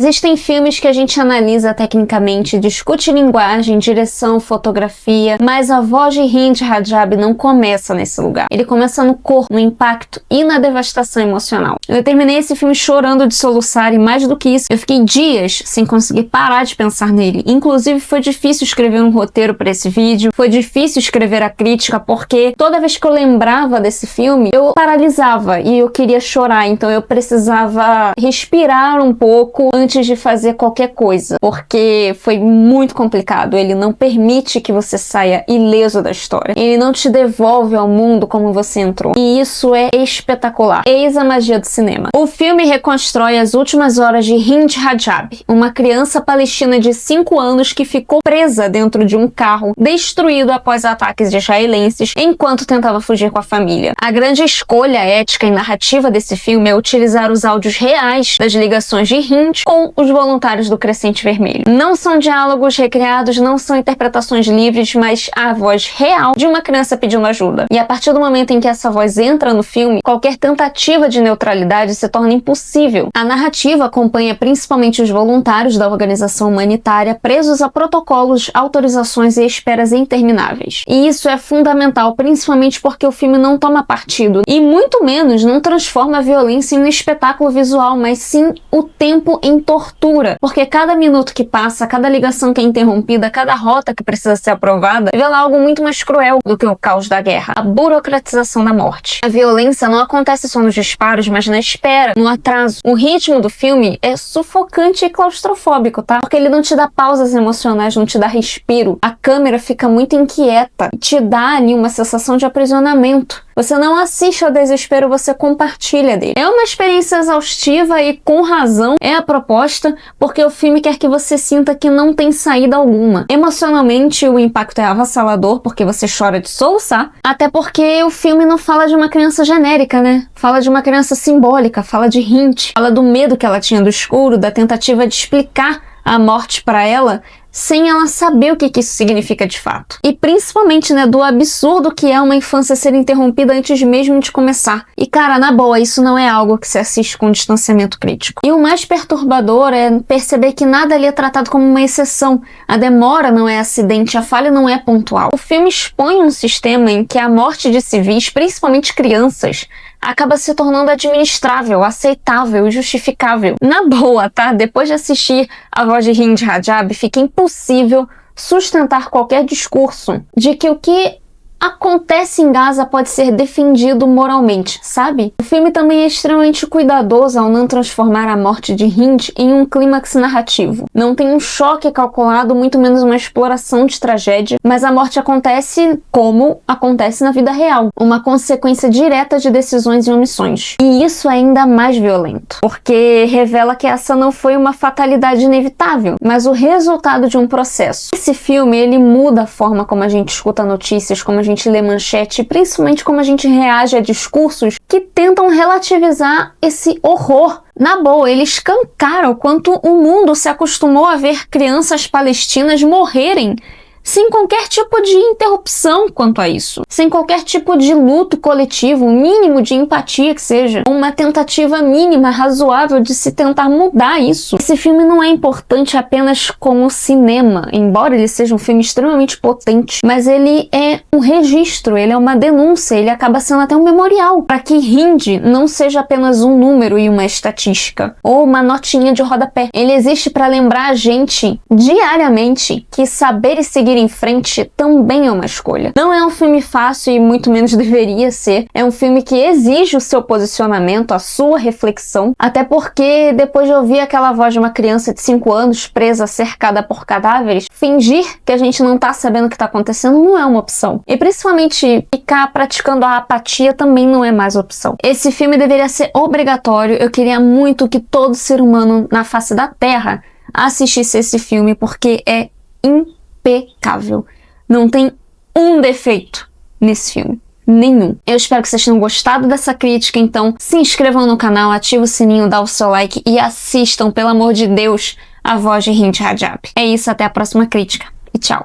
Existem filmes que a gente analisa tecnicamente, discute linguagem, direção, fotografia, mas A Voz de Hind Rajab não começa nesse lugar. Ele começa no corpo, no impacto e na devastação emocional. Eu terminei esse filme chorando de soluçar e mais do que isso, eu fiquei dias sem conseguir parar de pensar nele. Inclusive foi difícil escrever um roteiro para esse vídeo, foi difícil escrever a crítica porque toda vez que eu lembrava desse filme, eu paralisava e eu queria chorar, então eu precisava respirar um pouco antes de fazer qualquer coisa, porque foi muito complicado. Ele não permite que você saia ileso da história. Ele não te devolve ao mundo como você entrou. E isso é espetacular. Eis a magia do cinema. O filme reconstrói as últimas horas de Hind Rajab, uma criança palestina de 5 anos que ficou presa dentro de um carro destruído após ataques israelenses enquanto tentava fugir com a família. A grande escolha ética e narrativa desse filme é utilizar os áudios reais das ligações de Hind com os voluntários do Crescente Vermelho. Não são diálogos recriados, não são interpretações livres, mas a voz real de uma criança pedindo ajuda. E a partir do momento em que essa voz entra no filme, qualquer tentativa de neutralidade se torna impossível. A narrativa acompanha principalmente os voluntários da organização humanitária presos a protocolos, autorizações e esperas intermináveis. E isso é fundamental, principalmente porque o filme não toma partido e muito menos não transforma a violência em um espetáculo visual, mas sim o tempo em tortura. Porque cada minuto que passa, cada ligação que é interrompida, cada rota que precisa ser aprovada, revela algo muito mais cruel do que o caos da guerra, a burocratização da morte. A violência não acontece só nos disparos, mas na espera, no atraso. O ritmo do filme é sufocante e claustrofóbico, tá? Porque ele não te dá pausas emocionais, não te dá respiro. A câmera fica muito inquieta e te dá ali uma sensação de aprisionamento. Você não assiste ao desespero, você compartilha dele. É uma experiência exaustiva e com razão é a proposta, porque o filme quer que você sinta que não tem saída alguma. Emocionalmente, o impacto é avassalador, porque você chora de soluçar, até porque o filme não fala de uma criança genérica, né? Fala de uma criança simbólica, fala de Hind, fala do medo que ela tinha do escuro, da tentativa de explicar a morte para ela, sem ela saber o que isso significa de fato. E principalmente, né, do absurdo que é uma infância ser interrompida antes mesmo de começar. E cara, na boa, isso não é algo que se assiste com distanciamento crítico. E o mais perturbador é perceber que nada ali é tratado como uma exceção. A demora não é acidente, a falha não é pontual. O filme expõe um sistema em que a morte de civis, principalmente crianças, acaba se tornando administrável, aceitável e justificável. Na boa, tá? Depois de assistir A Voz de Hind Rajab, fica impossível sustentar qualquer discurso de que o que acontece em Gaza pode ser defendido moralmente, sabe? O filme também é extremamente cuidadoso ao não transformar a morte de Hind em um clímax narrativo. Não tem um choque calculado, muito menos uma exploração de tragédia, mas a morte acontece como acontece na vida real, uma consequência direta de decisões e omissões. E isso é ainda mais violento, porque revela que essa não foi uma fatalidade inevitável, mas o resultado de um processo. Esse filme, ele muda a forma como a gente escuta notícias, como a gente lê manchete, e principalmente como a gente reage a discursos que tentam relativizar esse horror. Na boa, ele escancara o quanto o mundo se acostumou a ver crianças palestinas morrerem sem qualquer tipo de interrupção quanto a isso, sem qualquer tipo de luto coletivo, um mínimo de empatia que seja, uma tentativa mínima, razoável de se tentar mudar isso. Esse filme não é importante apenas como cinema, embora ele seja um filme extremamente potente, mas ele é um registro, ele é uma denúncia, ele acaba sendo até um memorial, para que Hind não seja apenas um número e uma estatística, ou uma notinha de rodapé. Ele existe para lembrar a gente, diariamente, que saber e seguir em frente também é uma escolha. Não é um filme fácil e muito menos deveria ser. É um filme que exige o seu posicionamento, a sua reflexão, até porque depois de ouvir aquela voz de uma criança de 5 anos presa, cercada por cadáveres, fingir que a gente não tá sabendo o que tá acontecendo não é uma opção. E principalmente ficar praticando a apatia também não é mais opção. Esse filme deveria ser obrigatório. Eu queria muito que todo ser humano na face da Terra assistisse esse filme, porque é impecável. Não tem um defeito nesse filme. Nenhum. Eu espero que vocês tenham gostado dessa crítica, então se inscrevam no canal, ativem o sininho, dá o seu like e assistam, pelo amor de Deus, A Voz de Hind Rajab. É isso, até a próxima crítica e tchau.